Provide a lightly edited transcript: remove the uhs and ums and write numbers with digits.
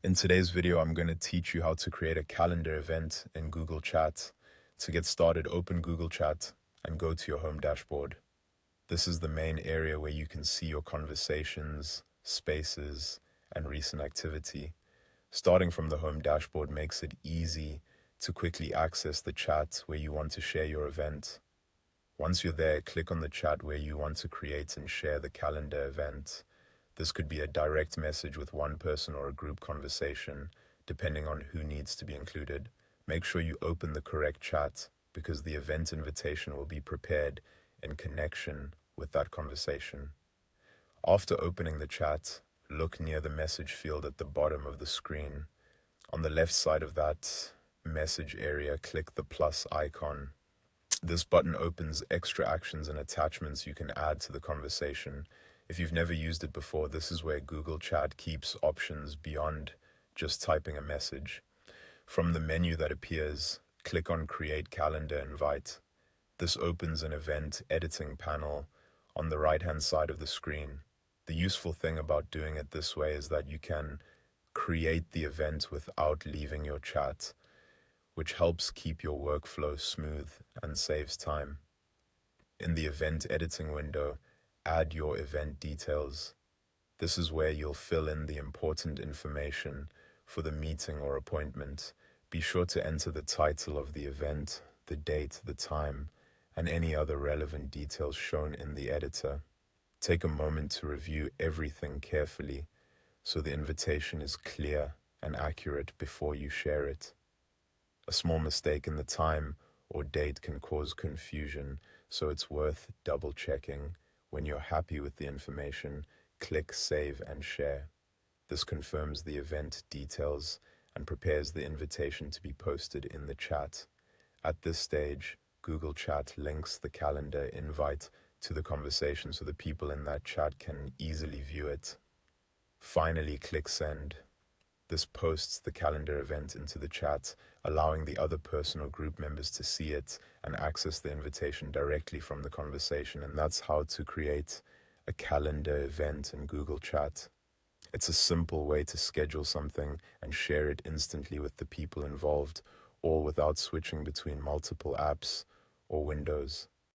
In today's video, I'm going to teach you how to create a calendar event in Google Chat. To get started, open Google Chat and go to your home dashboard. This is the main area where you can see your conversations, spaces, and recent activity. Starting from the home dashboard makes it easy to quickly access the chat where you want to share your event. Once you're there, click on the chat where you want to create and share the calendar event. This could be a direct message with one person or a group conversation, depending on who needs to be included. Make sure you open the correct chat because the event invitation will be prepared in connection with that conversation. After opening the chat, look near the message field at the bottom of the screen. On the left side of that message area, click the plus icon. This button opens extra actions and attachments you can add to the conversation. If you've never used it before, this is where Google Chat keeps options beyond just typing a message. From the menu that appears, click on Create Calendar Invite. This opens an event editing panel on the right-hand side of the screen. The useful thing about doing it this way is that you can create the event without leaving your chat, which helps keep your workflow smooth and saves time. In the event editing window, add your event details. This is where you'll fill in the important information for the meeting or appointment. Be sure to enter the title of the event, the date, the time, and any other relevant details shown in the editor. Take a moment to review everything carefully so the invitation is clear and accurate before you share it. A small mistake in the time or date can cause confusion, so it's worth double-checking. When you're happy with the information, click Save and Share. This confirms the event details and prepares the invitation to be posted in the chat. At this stage, Google Chat links the calendar invite to the conversation so the people in that chat can easily view it. Finally, click Send. This posts the calendar event into the chat, allowing the other person or group members to see it and access the invitation directly from the conversation. And that's how to create a calendar event in Google Chat. It's a simple way to schedule something and share it instantly with the people involved, all without switching between multiple apps or windows.